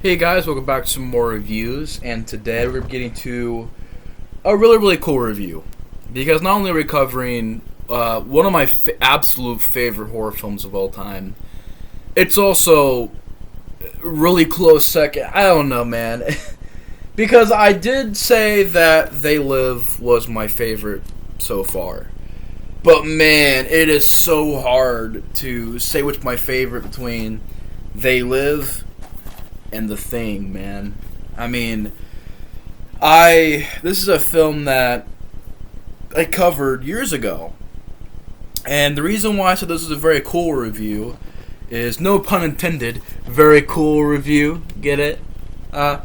Hey guys, welcome back to some more reviews, and today we're getting to a really cool review. Because not only are we covering one of my absolute favorite horror films of all time, it's also really close second. I don't know, man. Because I did say that They Live was my favorite so far. But man, it is so hard to say which my favorite between They Live and The Thing, man. I mean, this is a film that I covered years ago. And the reason why I said this is a very cool review is, no pun intended, very cool review. Get it? Yeah,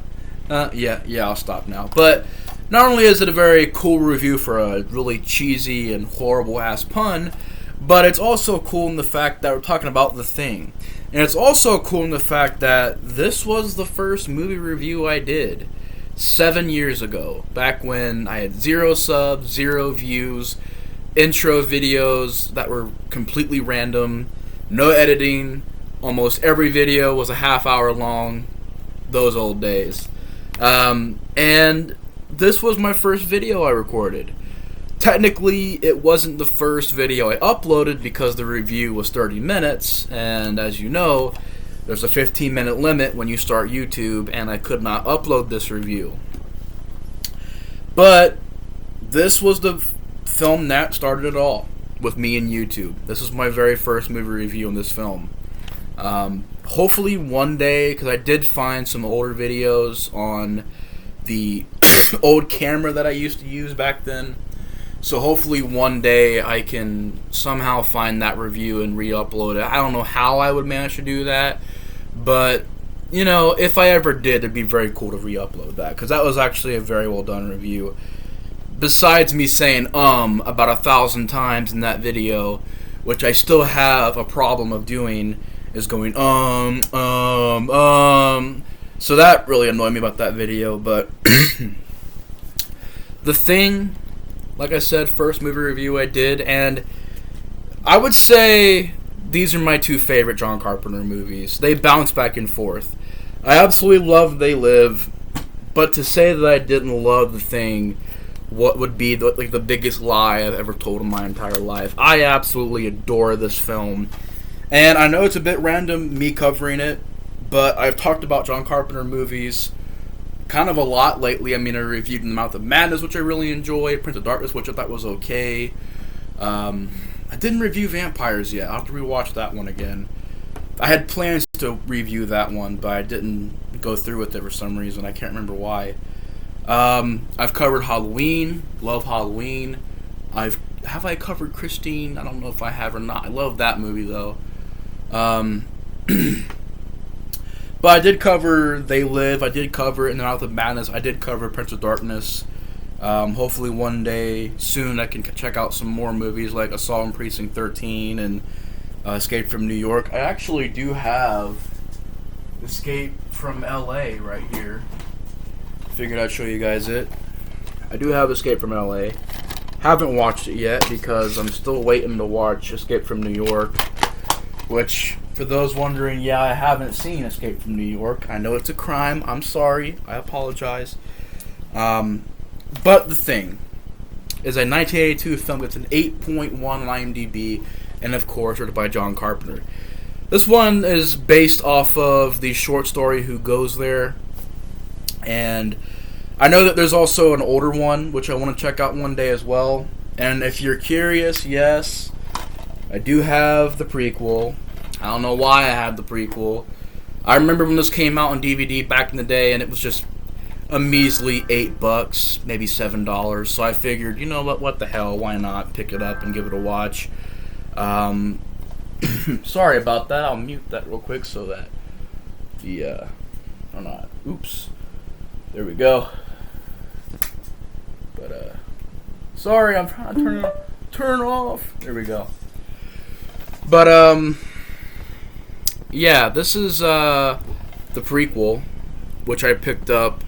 I'll stop now. But not only is it a very cool review for a really cheesy and horrible ass pun, but it's also cool in the fact that we're talking about The Thing. And it's also cool in the fact that this was the first movie review I did 7 years ago, back when I had 0 subs, 0 views, intro videos that were completely random, no editing, almost every video was a half hour long, those old days. And this was my first video I recorded. Technically, it wasn't the first video I uploaded because the review was 30 minutes, and as you know, there's a 15-minute limit when you start YouTube, and I could not upload this review. But this was the film that started it all with me and YouTube. This was my very first movie review on this film. Hopefully one day, because I did find some older videos on the old camera that I used to use back then. So hopefully one day I can somehow find that review and re-upload it. I don't know how I would manage to do that, but you know, if I ever did, it'd be very cool to re-upload that, because that was actually a very well done review. Besides me saying about 1,000 times in that video, which I still have a problem of doing, is going so that really annoyed me about that video. But The Thing, like I said, first movie review I did, and I would say these are my two favorite John Carpenter movies. They bounce back and forth. I absolutely love They Live, but to say that I didn't love The Thing, what would be the biggest lie I've ever told in my entire life. I absolutely adore this film, and I know it's a bit random me covering it, but I've talked about John Carpenter movies kind of a lot lately. I mean, I reviewed The Mouth of Madness, which I really enjoyed, Prince of Darkness, which I thought was okay. I didn't review Vampires yet. I'll have to rewatch that one again. I had plans to review that one, but I didn't go through with it for some reason. I can't remember why. I've covered Halloween. Love Halloween. Have I covered Christine? I don't know if I have or not. I love that movie, though. But I did cover They Live. I did cover In the Mouth of Madness. I did cover Prince of Darkness. Hopefully one day soon I can check out some more movies like Assault on Precinct 13 and Escape from New York. I actually do have Escape from LA right here. Figured I'd show you guys it. I do have Escape from LA. Haven't watched it yet because I'm still waiting to watch Escape from New York, which, for those wondering, yeah, I haven't seen Escape from New York. I know it's a crime. I'm sorry. I apologize. But The Thing is a 1982 film. It's an 8.1 on IMDb, and of course, written by John Carpenter. This one is based off of the short story Who Goes There, and I know that there's also an older one, which I want to check out one day as well. And if you're curious, yes, I do have the prequel. I don't know why I have the prequel. I remember when this came out on DVD back in the day, and it was just a measly $8, maybe $7. So I figured, you know what the hell, why not pick it up and give it a watch. Sorry about that. I'll mute that real quick so that or not. Oops. There we go. But sorry, I'm trying to turn off. There we go. But yeah, this is the prequel, which I picked up,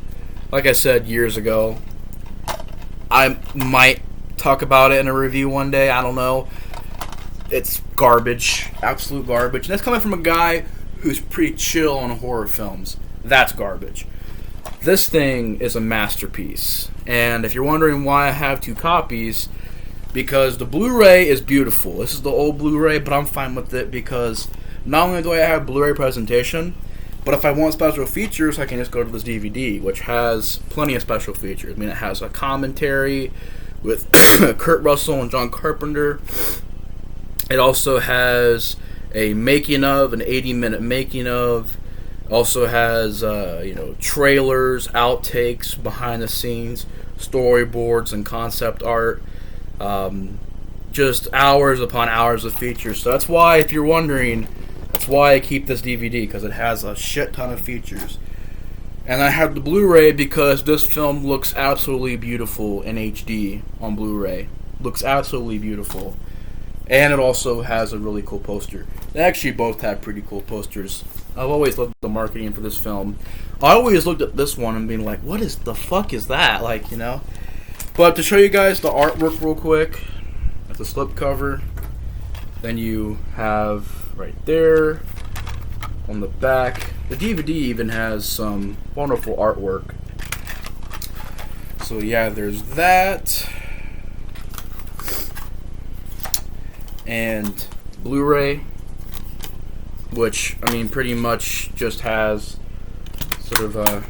like I said, years ago. I might talk about it in a review one day. I don't know. It's garbage, absolute garbage. And that's coming from a guy who's pretty chill on horror films. That's garbage. This thing is a masterpiece. And if you're wondering why I have 2 copies, because the Blu-ray is beautiful. This is the old Blu-ray, but I'm fine with it because not only do I have Blu-ray presentation, but if I want special features, I can just go to this DVD, which has plenty of special features. I mean, it has a commentary with Kurt Russell and John Carpenter. It also has a making of, an 80-minute making of. Also has, trailers, outtakes, behind the scenes, storyboards, and concept art. Just hours upon hours of features. So that's why, if you're wondering, that's why I keep this DVD, because it has a shit ton of features. And I have the Blu-ray because this film looks absolutely beautiful in HD on Blu-ray. Looks absolutely beautiful. And it also has a really cool poster. They actually both have pretty cool posters. I've always loved the marketing for this film. I always looked at this one and being like, what is the fuck is that? But to show you guys the artwork real quick, that's a slipcover. Then you have right there on the back. The DVD even has some wonderful artwork. So yeah, there's that. And Blu-ray, which, pretty much just has sort of a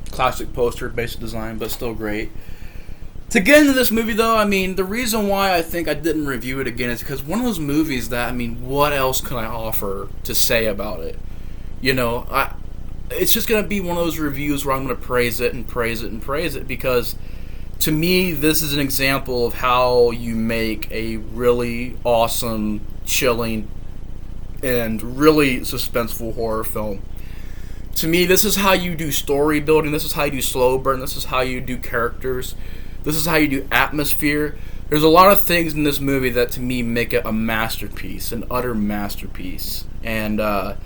classic poster basic design, but still great. To get into this movie, though, the reason why I think I didn't review it again is because one of those movies that, what else can I offer to say about it? It's just going to be one of those reviews where I'm going to praise it and praise it and praise it, because to me, this is an example of how you make a really awesome, chilling, and really suspenseful horror film. To me, this is how you do story building, this is how you do slow burn, this is how you do characters, this is how you do atmosphere. There's a lot of things in this movie that, to me, make it a masterpiece, an utter masterpiece. And I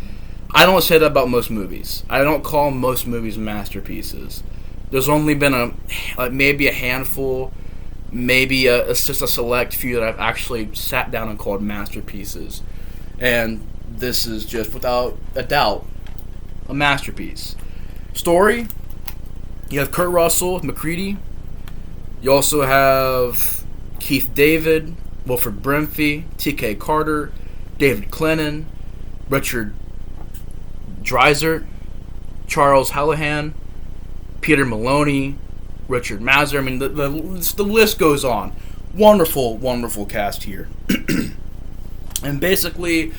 don't say that about most movies. I don't call most movies masterpieces. There's only been maybe a handful, maybe it's just a select few that I've actually sat down and called masterpieces. And this is just, without a doubt, a masterpiece. Story, you have Kurt Russell, McCready. You also have Keith David, Wilfred Brimley, T.K. Carter, David Clennon, Richard Dreiser, Charles Hallahan, Peter Maloney, Richard Mazur. The list goes on. Wonderful, wonderful cast here. And basically,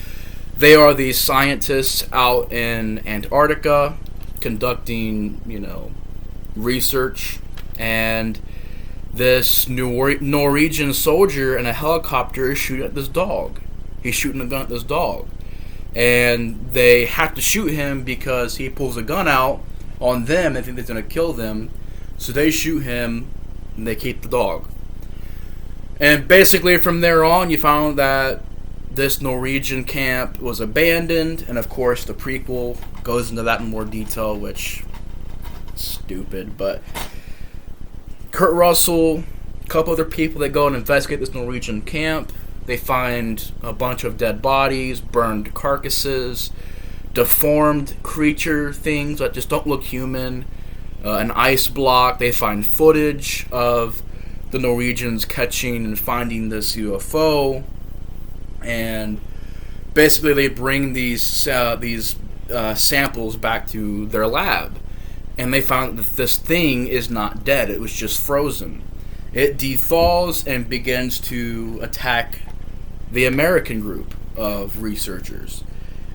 they are these scientists out in Antarctica conducting, research. And this Norwegian soldier in a helicopter is shooting at this dog. He's shooting a gun at this dog. And they have to shoot him because he pulls a gun out on them and think they're going to kill them. So they shoot him and they keep the dog. And basically from there on, you found that this Norwegian camp was abandoned. And of course, the prequel goes into that in more detail, which is stupid. But Kurt Russell, a couple other people that go and investigate this Norwegian camp. They find a bunch of dead bodies, burned carcasses, deformed creature things that just don't look human, an ice block. They find footage of the Norwegians catching and finding this UFO, and basically they bring these samples back to their lab, and they found that this thing is not dead. It was just frozen. It dethaws and begins to attack the American group of researchers.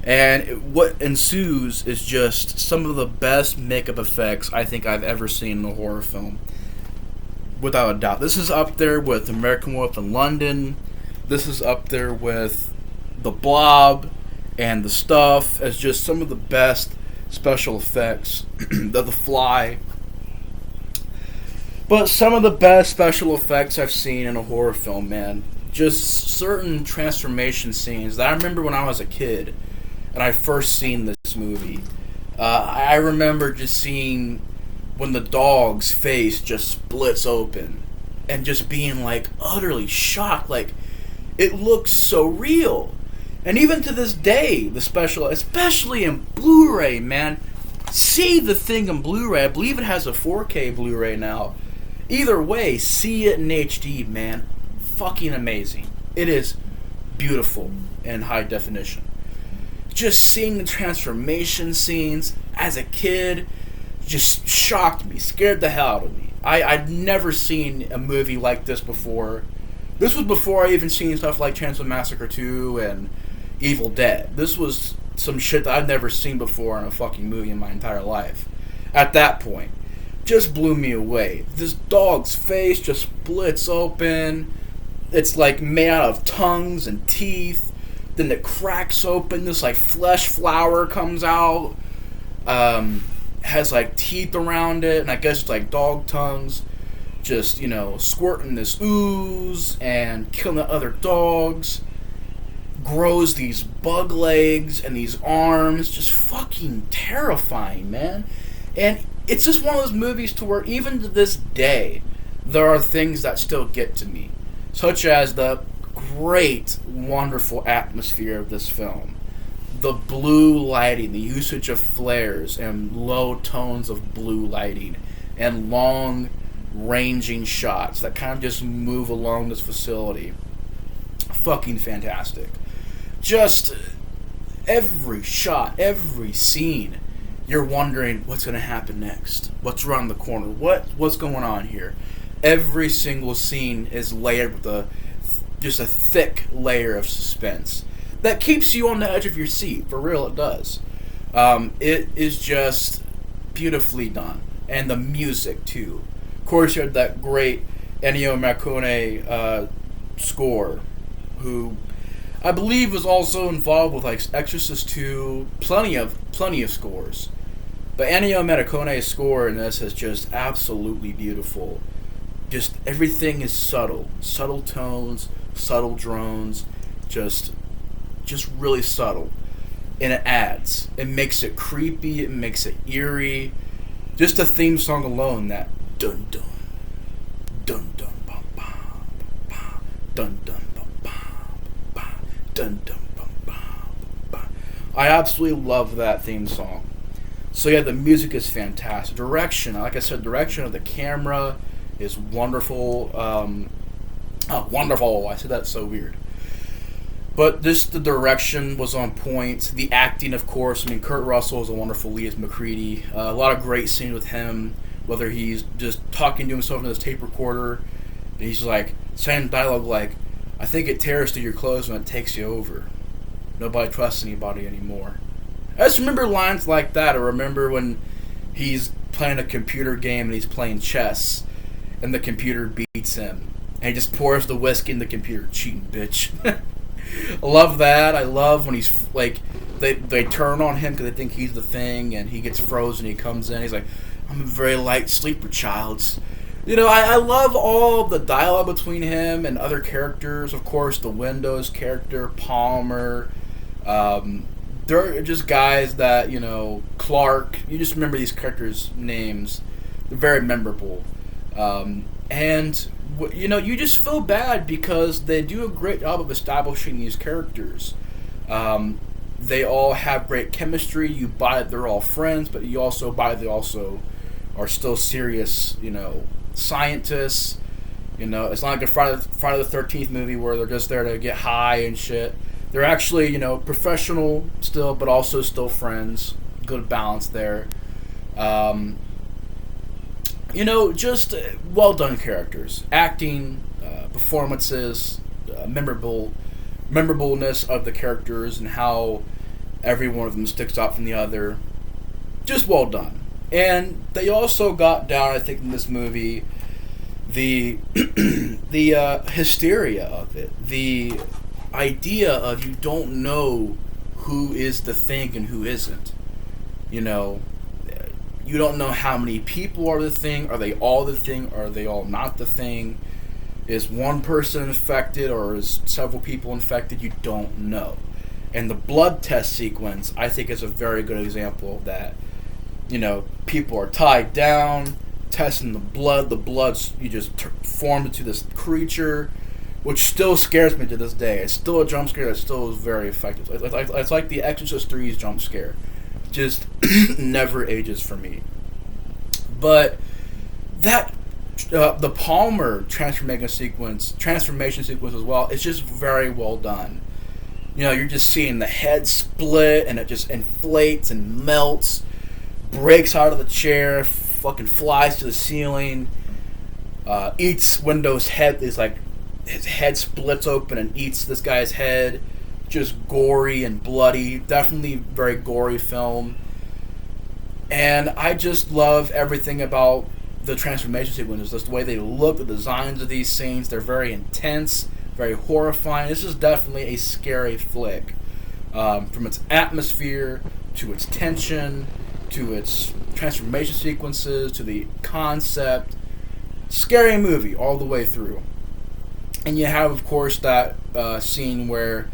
And what ensues is just some of the best makeup effects I think I've ever seen in a horror film. Without a doubt. This is up there with American Wolf in London. This is up there with The Blob and The Stuff as just some of the best special effects. The Fly. But some of the best special effects I've seen in a horror film, man. Just certain transformation scenes that I remember when I was a kid and I first seen this movie. I remember just seeing when the dog's face just splits open and just being like utterly shocked. Like, it looks so real. And even to this day, the special, especially in Blu-ray, man, see the thing in Blu-ray. I believe it has a 4K Blu-ray now. Either way, see it in HD, man. Fucking amazing. It is beautiful in high definition. Just seeing the transformation scenes as a kid just shocked me, scared the hell out of me. I'd never seen a movie like this before. This was before I even seen stuff like Chainsaw Massacre 2 and Evil Dead. This was some shit that I'd never seen before in a fucking movie in my entire life. At that point, just blew me away. This dog's face just splits open. It's like made out of tongues and teeth. Then it cracks open. This like flesh flower comes out. Has like teeth around it, and I guess it's like dog tongues. Just, squirting this ooze and killing the other dogs. Grows these bug legs and these arms. Just fucking terrifying, man. And it's just one of those movies to where even to this day, there are things that still get to me. Such as the great, wonderful atmosphere of this film. The blue lighting, the usage of flares and low tones of blue lighting, and long ranging shots that kind of just move along this facility. Fucking fantastic. Just every shot, every scene, you're wondering what's going to happen next. What's around the corner? What's going on here? Every single scene is layered with just a thick layer of suspense that keeps you on the edge of your seat. For real, it does. It is just beautifully done. And the music, too. Of course, you had that great Ennio Morricone score, who I believe was also involved with like Exorcist 2, plenty of scores. But Ennio Morricone's score in this is just absolutely beautiful. Just everything is subtle. Subtle tones, subtle drones, just really subtle. And it adds. It makes it creepy, it makes it eerie. Just the theme song alone, that dun dun dun dun bum bum bum dun dun bum bum bum dun dun bum bum bum. I absolutely love that theme song. So yeah, the music is fantastic. Direction, like I said, direction of the camera is wonderful. Wonderful. I said that so weird. But the direction was on point. The acting, of course. I mean, Kurt Russell is a wonderful lead as MacReady. A lot of great scenes with him, whether he's just talking to himself in his tape recorder, and he's like saying dialogue like, "I think it tears through your clothes when it takes you over. Nobody trusts anybody anymore." I just remember lines like that. I remember when he's playing a computer game and he's playing chess, and the computer beats him, and he just pours the whiskey in the computer. Cheating bitch. I love that. I love when he's like, they turn on him because they think he's the thing, and he gets frozen. He comes in. He's like, "I'm a very light sleeper, childs." I love all the dialogue between him and other characters. Of course, the Windows character, Palmer. They're just guys that, Clark. You just remember these characters' names. They're very memorable. And you just feel bad because they do a great job of establishing these characters. They all have great chemistry. You buy that they're all friends, but you also buy they also are still serious, scientists. It's not like a Friday the 13th movie where they're just there to get high and shit. They're actually, professional still, but also still friends. Good balance there. Just well-done characters. Acting, performances, memorableness of the characters and how every one of them sticks out from the other. Just well done. And they also got down, I think, in this movie, the hysteria of it. The idea of you don't know who is the thing and who isn't. You don't know how many people are the thing. Are they all the thing? Are they all not the thing? Is one person infected or is several people infected? You don't know. And the blood test sequence, I think, is a very good example of that. People are tied down, testing the blood. The blood's, you just formed into this creature, which still scares me to this day. It's still a jump scare that still is very effective. It's like the Exorcist 3's jump scare. just never ages for me. But that the Palmer transformation sequence as well, it's just very well done. You know, you're just seeing the head split, and it just inflates and melts, breaks out of the chair, fucking flies to the ceiling, eats Window's head. Is like his head splits open and eats this guy's head. Just gory and bloody. Definitely very gory film. And I just love everything about the transformation sequences. Just the way they look, the designs of these scenes. They're very intense, very horrifying. This is definitely a scary flick. From its atmosphere, to its tension, to its transformation sequences, to the concept. Scary movie all the way through. And you have, of course, that scene where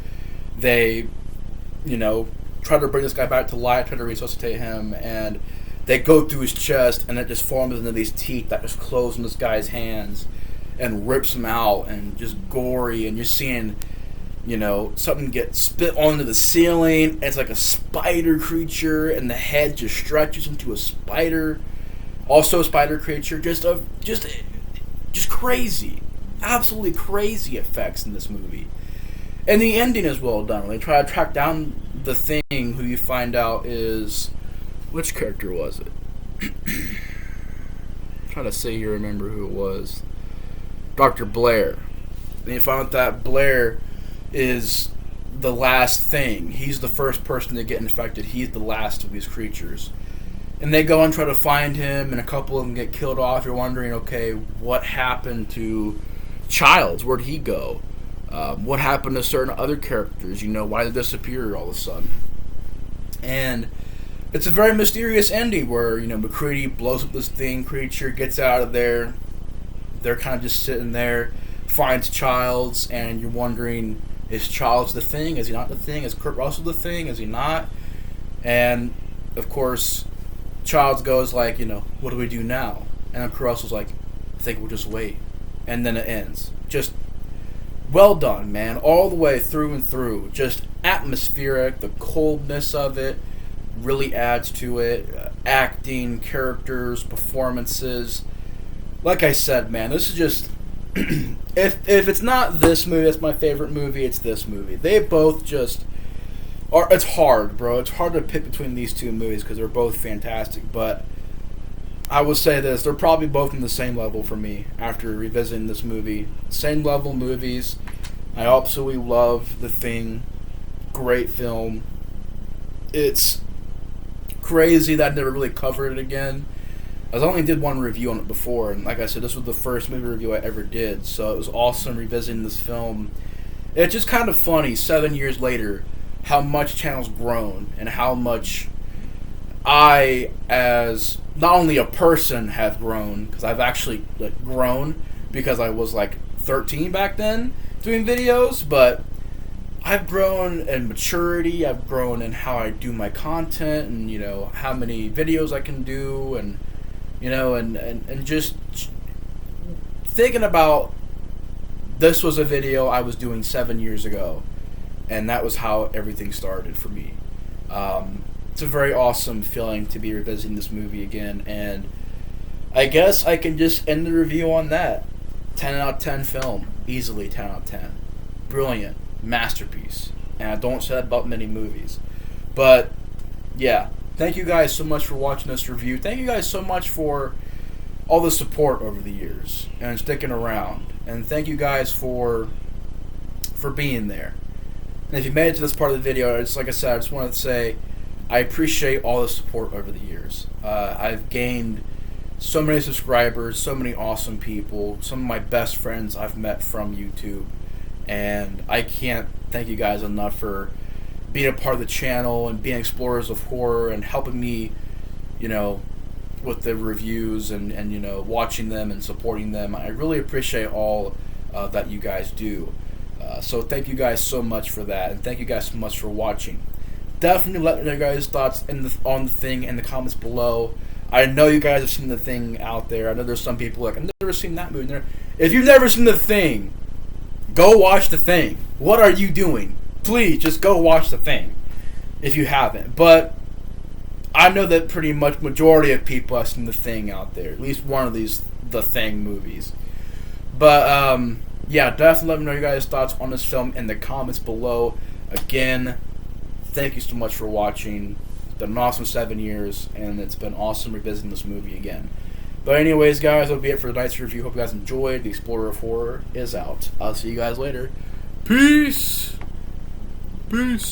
they, you know, try to bring this guy back to life, try to resuscitate him, and they go through his chest, and it just forms into these teeth that just close in this guy's hands and rips him out, and just gory, and you're seeing, you know, something get spit onto the ceiling. It's like a spider creature, and the head just stretches into a spider, also a spider creature. Just crazy, absolutely crazy effects in this movie. And the ending is well done. When they try to track down the Thing, who you find out is... Which character was it? I'm trying to say you remember who it was. Dr. Blair. And you find out that Blair is the last Thing. He's the first person to get infected. He's the last of these creatures. And they go and try to find him, and a couple of them get killed off. You're wondering, okay, what happened to Childs? Where'd he go? What happened to certain other characters? You know, why did they disappear all of a sudden? And it's a very mysterious ending where, you know, McCready blows up this Thing creature, gets out of there. They're kind of just sitting there, finds Childs, and you're wondering, is Childs the Thing? Is he not the Thing? Is Kurt Russell the Thing? Is he not? And, of course, Childs goes like, you know, what do we do now? And then Kurt Russell's like, I think we'll just wait. And then it ends. Just well done, man. All the way through and through. Just atmospheric. The coldness of it really adds to it. Acting, characters, performances. Like I said, man, this is just... if it's not this movie that's my favorite movie, it's this movie. They both just... It's hard, bro. It's hard to pick between these two movies because they're both fantastic. But I will say this. They're probably both on the same level for me after revisiting this movie. Same level movies. I absolutely love The Thing. Great film. It's crazy that I never really covered it again. I only did one review on it before. And like I said, this was the first movie review I ever did. So it was awesome revisiting this film. It's just kind of funny, 7 years later, how much channel's grown and how much I, as not only a person, have grown, because I've actually grown because I was 13 back then doing videos, but I've grown in maturity. I've grown in how I do my content, and you know how many videos I can do, and you know, and just thinking about this was a video I was doing 7 years ago. And that was how everything started for me. It's a very awesome feeling to be revisiting this movie again. And I guess I can just end the review on that. 10 out of 10 film. Easily 10 out of 10. Brilliant. Masterpiece. And I don't say that about many movies. But, yeah. Thank you guys so much for watching this review. Thank you guys so much for all the support over the years. And sticking around. And thank you guys for being there. And if you made it to this part of the video, like I said, I just wanted to say I appreciate all the support over the years. I've gained so many subscribers, so many awesome people, some of my best friends I've met from YouTube. And I can't thank you guys enough for being a part of the channel and being explorers of horror and helping me, you know, with the reviews and you know, watching them and supporting them. I really appreciate all that you guys do. So thank you guys so much for that, and thank you guys so much for watching. Definitely let me know your guys' thoughts on the Thing in the comments below. I know you guys have seen The Thing out there. I know there's some people like, I've never seen that movie. If you've never seen The Thing, go watch The Thing. What are you doing? Please, just go watch The Thing if you haven't. But I know that pretty much majority of people have seen The Thing out there. At least one of these The Thing movies. But, yeah, definitely let me know your guys' thoughts on this film in the comments below. Again, thank you so much for watching. It's been an awesome 7 years, and it's been awesome revisiting this movie again. But anyways, guys, that'll be it for tonight's review. Hope you guys enjoyed. The Explorer of Horror is out. I'll see you guys later. Peace! Peace!